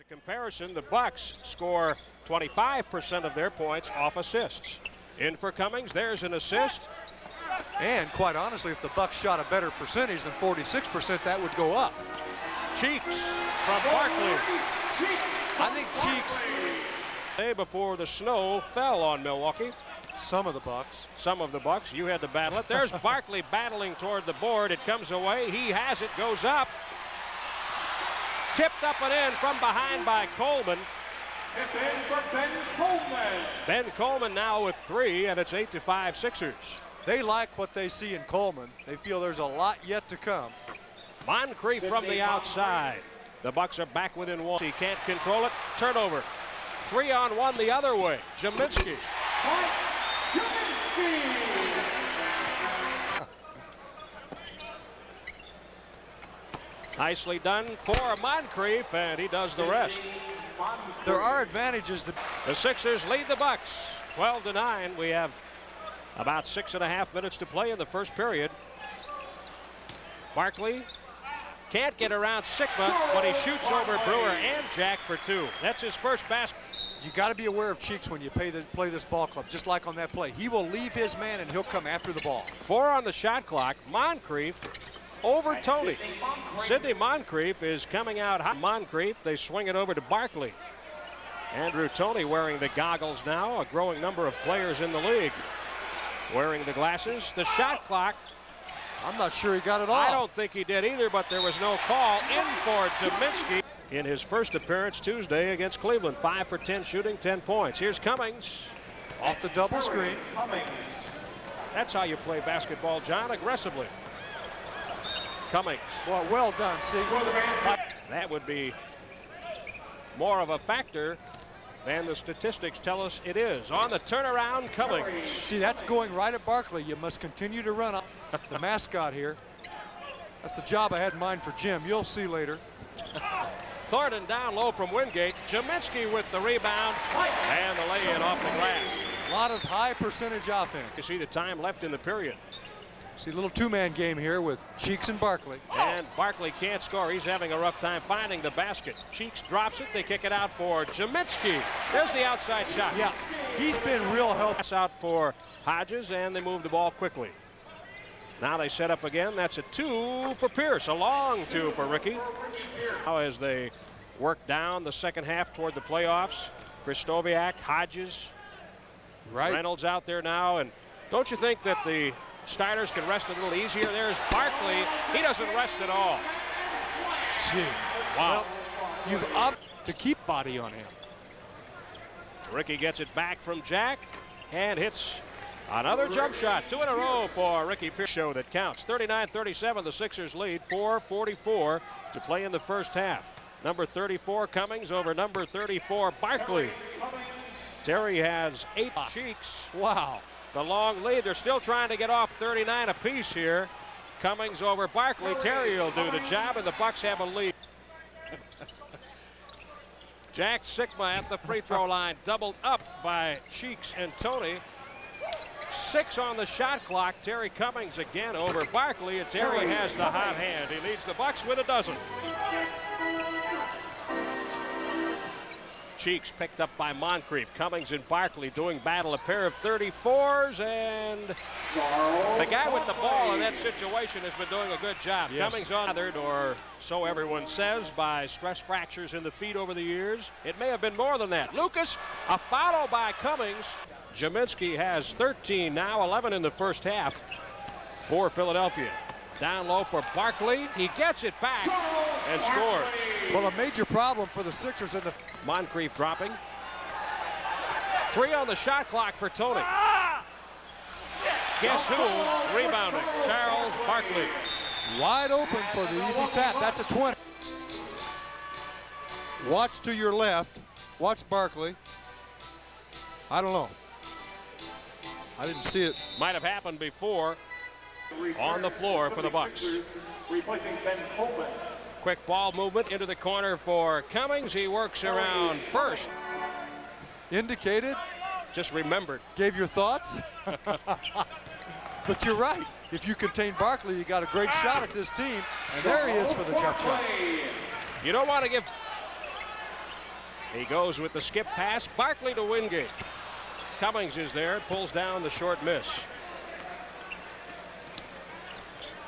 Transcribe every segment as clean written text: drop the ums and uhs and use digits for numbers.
Comparison, the Bucks score 25% of their points off assists. In for Cummings, there's an assist. And quite honestly, if the Bucks shot a better percentage than 46%, that would go up. Cheeks from Barkley. I think Cheeks. Day before the snow fell on Milwaukee. Some of the Bucks. Some of the Bucks. You had to battle it. There's Barkley battling toward the board. It comes away. He has it. Goes up. Tipped up and in from behind by Coleman. Ben Coleman now with 3, and it's 8-5 Sixers. They like what they see in Coleman. They feel there's a lot yet to come. Moncrief from the outside. The Bucks are back within 1. He can't control it. Turnover. 3-on-1 the other way. Jaminski. Nicely done for Moncrief, and he does the rest. There are advantages. The Sixers lead the Bucks 12-9. We have about 6.5 minutes to play in the first period. Barkley can't get around Sigma, but he shoots over Brewer and Jack for 2. That's his first basket. You got to be aware of Cheeks when you play this ball club, just like on that play. He will leave his man and he'll come after the ball. 4 on the shot clock. Moncrief over Tony. Sidney Moncrief is coming out hot. Moncrief, they swing it over to Barkley. Andrew Toney wearing the goggles now. A growing number of players in the league wearing the glasses. The shot clock. I'm not sure he got it all. I don't think he did either, but there was no call in for Jaminski in his first appearance Tuesday against Cleveland. 5 for 10 shooting, 10 points. Here's Cummings. Off the double screen. That's how you play basketball, John, aggressively. Cummings. Well done, Sig. That would be more of a factor than the statistics tell us it is. On the turnaround, Cummings. See, that's going right at Barkley. You must continue to run up the mascot here. That's the job I had in mind for Jim. You'll see later. Thornton down low from Wingate. Jaminski with the rebound and the lay-in off the glass. A lot of high percentage offense. You see the time left in the period. See a little two-man game here with Cheeks and Barkley. And Barkley can't score. He's having a rough time finding the basket. Cheeks drops it. They kick it out for Jaminski. There's the outside shot. Yeah, he's been real helpful. Pass out for Hodges, and they move the ball quickly. Now they set up again. That's a 2 for Pierce. A long 2 for Ricky. Now as they work down the second half toward the playoffs, Kristoviak, Hodges, Reynolds out there now. And don't you think that the starters can rest a little easier? There's Barkley. He doesn't rest at all. Gee. Wow. Well, you've upped to keep body on him. Ricky gets it back from Jack and hits another jump shot. 2 in a row for Ricky Pierce. Show that counts. 39-37, the Sixers lead. 4:44 to play in the first half. Number 34 Cummings over number 34 Barkley. Terry has 8 Cheeks. Wow. The long lead. They're still trying to get off 39 apiece here. Cummings over Barkley. Terry will do the job, and the Bucks have a lead. Jack Sigma at the free throw line, doubled up by Cheeks and Tony. 6 on the shot clock. Terry Cummings again over Barkley, and Terry has the hot hand. He leads the Bucks with a dozen. Cheeks picked up by Moncrief. Cummings and Barkley doing battle. A pair of 34s, and the guy with the ball in that situation has been doing a good job. Yes. Cummings bothered, or so everyone says, by stress fractures in the feet over the years. It may have been more than that. Lucas, a foul by Cummings. Jaminski has 13 now, 11 in the first half for Philadelphia. Down low for Barkley. He gets it back and scores. Well, a major problem for the Sixers in the... Moncrief dropping. 3 on the shot clock for Tony. Guess who? Rebounding. Charles Barkley. Wide open for the easy tap. That's a 20. Watch to your left. Watch Barkley. I don't know. I didn't see it. Might have happened before. On the floor for the Bucks. Replacing Ben Coleman. Quick ball movement into the corner for Cummings. He works around first. Indicated. Just remembered. Gave your thoughts. But you're right. If you contain Barkley, you got a great shot at this team. And there he is for the jump shot. You don't want to give He goes with the skip pass. Barkley to Wingate. Cummings is there, pulls down the short miss.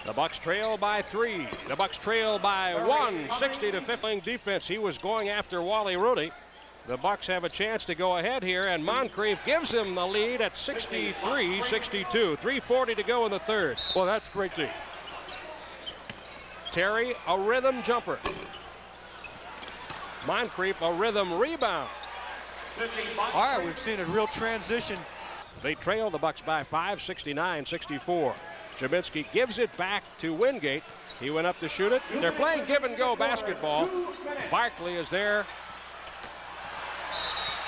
The Bucks trail by 3. The Bucks trail by 1, 60-50 defense. He was going after Wally Rooney. The Bucks have a chance to go ahead here, and Moncrief gives him the lead at 63-62. 3:40 to go in the third. Well, that's great. Terry, a rhythm jumper. Moncrief, a rhythm rebound. All right, we've seen a real transition. They trail the Bucks by 5, 69-64. Jaminski gives it back to Wingate. He went up to shoot it. They're playing give-and-go basketball. Barkley is there.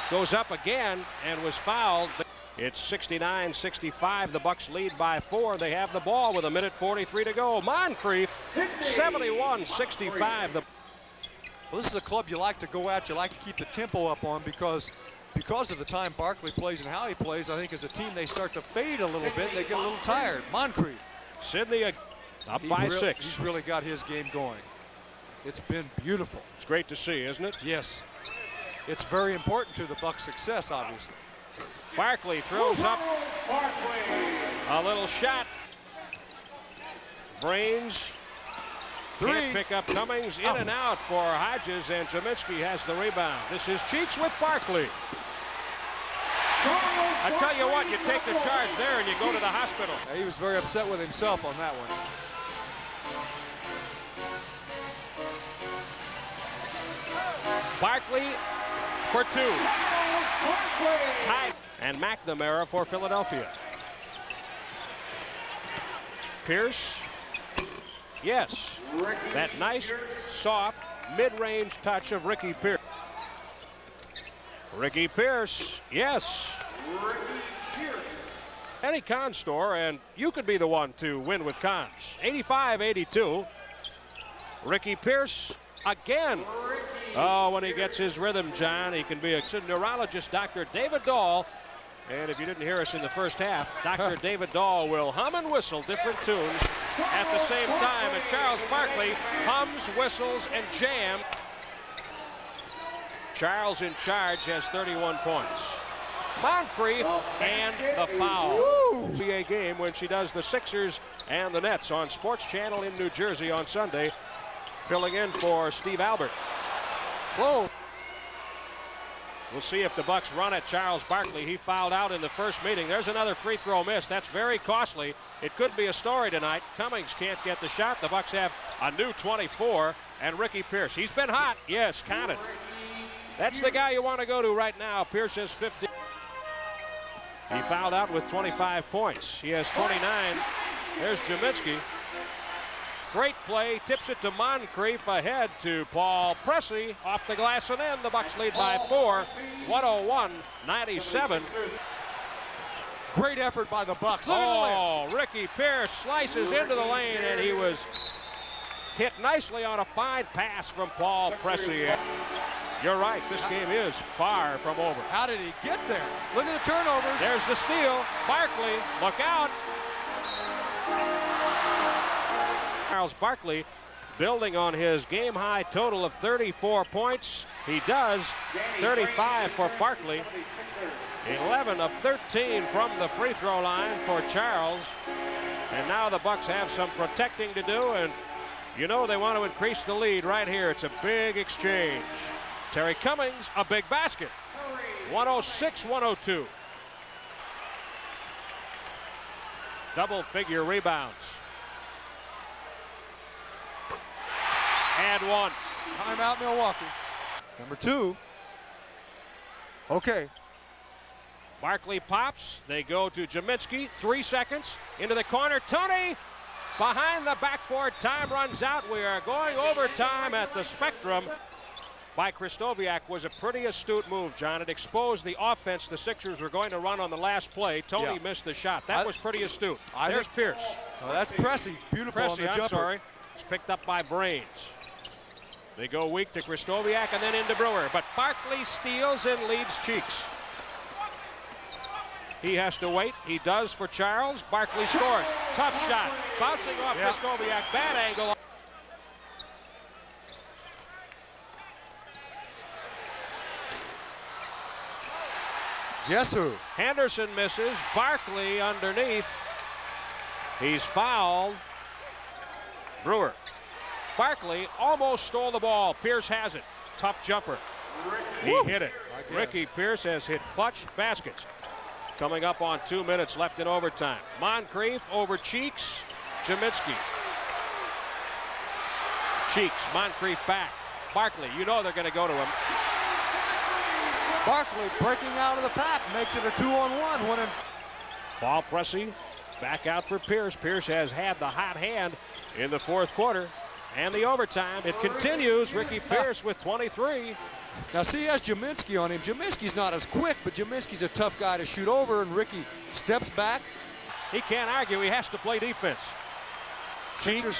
Goes up again and was fouled. It's 69-65. The Bucks lead by 4. They have the ball with 1:43 to go. Moncrief, 71-65. Well, this is a club you like to go at. You like to keep the tempo up on because of the time Barkley plays and how he plays. I think as a team they start to fade a little bit. They get a little tired. Moncrief. Sidney up by 6. He's really got his game going. It's been beautiful. It's great to see, isn't it? Yes. It's very important to the Bucks' success, obviously. Barkley throws up a little shot. Brains. 3. Can't pick up Cummings. In and out for Hodges, and Jaminski has the rebound. This is Cheeks with Barkley. I tell you what, you take the charge there and you go to the hospital. Yeah, he was very upset with himself on that one. Barkley for 2. Tied. And McNamara for Philadelphia. Pierce. Yes. That nice, soft, mid-range touch of Ricky Pierce. Ricky Pierce. Yes. Any Kahn store, and you could be the one to win with Kahns. 85-82. Ricky Pierce again. Oh, when he gets his rhythm, John, he can be a neurologist, Dr. David Dahl. And if you didn't hear us in the first half, Dr. David Dahl will hum and whistle different tunes at the same time. And Charles Barkley hums, whistles, and jams. Charles in charge has 31 points. Moncrief and the foul. NBA game when she does the Sixers and the Nets on Sports Channel in New Jersey on Sunday. Filling in for Steve Albert. Whoa. We'll see if the Bucks run at Charles Barkley. He fouled out in the first meeting. There's another free throw miss. That's very costly. It could be a story tonight. Cummings can't get the shot. The Bucks have a new 24 and Ricky Pierce. He's been hot. Yes, counted. That's the guy you want to go to right now. Pierce has 50. He fouled out with 25 points. He has 29. There's Jaminski. Great play, tips it to Moncrief, ahead to Paul Pressey, off the glass and in. The Bucks lead by 4, 101-97. Great effort by the Bucks. Look at the Ricky Pierce slices into the lane, and he was hit nicely on a fine pass from Paul Pressey. You're right, this game is far from over. How did he get there? Look at the turnovers. There's the steal. Barkley, look out. Charles Barkley building on his game-high total of 34 points. He does. 35 for Barkley. 11 of 13 from the free throw line for Charles. And now the Bucks have some protecting to do, and you know they want to increase the lead right here. It's a big exchange. Terry Cummings, a big basket. 106-102. Double-figure rebounds. And 1. Timeout, Milwaukee. Number 2. Okay. Barkley pops. They go to Jaminski. 3 seconds. Into the corner. Tony behind the backboard. Time runs out. We are going overtime at the Spectrum. By Krzysztofiak was a pretty astute move, John. It exposed the offense the Sixers were going to run on the last play. Tony missed the shot. That was pretty astute. There's Pierce. Oh, that's Pressey. Beautiful on the jumper. I'm sorry. It's picked up by Brains. They go weak to Krzysztofiak and then into Brewer. But Barkley steals and leads Cheeks. He has to wait. He does for Charles. Barkley scores. Tough shot. Bouncing off Krzysztofiak. Bad angle. Guess who? Henderson misses. Barkley underneath. He's fouled. Brewer. Barkley almost stole the ball. Pierce has it. Tough jumper. He hit it. Ricky Pierce has hit clutch baskets. Coming up on 2 minutes left in overtime. Moncrief over Cheeks. Jaminski. Cheeks. Moncrief back. Barkley, you know they're going to go to him. Barkley breaking out of the pack makes it a 2-on-1. Paul Pressey back out for Pierce. Pierce has had the hot hand in the fourth quarter and the overtime. It continues. Ricky Pierce with 23. Now see, he has Jaminski on him. Jaminski's not as quick, but Jaminski's a tough guy to shoot over, and Ricky steps back. He can't argue. He has to play defense. Sixers,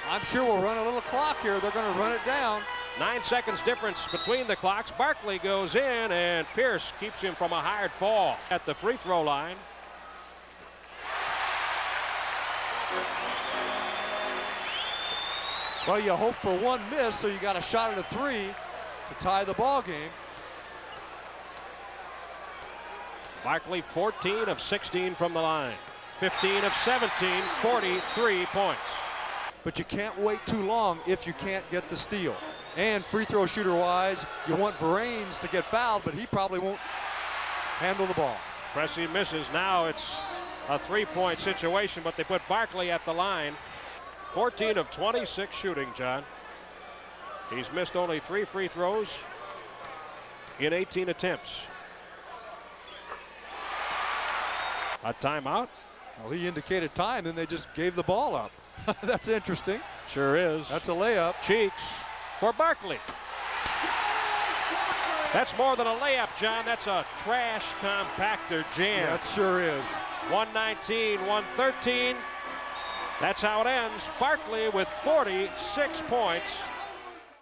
I'm sure will run a little clock here. They're going to run it down. 9 seconds difference between the clocks. Barkley goes in, and Pierce keeps him from a hard fall at the free throw line. Well, you hope for one miss, so you got a shot at a three to tie the ball game. Barkley 14 of 16 from the line. 15 of 17, 43 points. But you can't wait too long if you can't get the steal. And free throw shooter wise, you want Varanes to get fouled, but he probably won't handle the ball. Pressey misses. Now it's a three-point situation, but they put Barkley at the line. 14 of 26 shooting, John. He's missed only 3 free throws in 18 attempts. A timeout. Well, he indicated time, and they just gave the ball up. That's interesting. Sure is. That's a layup. Cheeks for Barkley. That's more than a layup, John. That's a trash compactor jam. That sure is. 119-113. That's how it ends. Barkley with 46 points.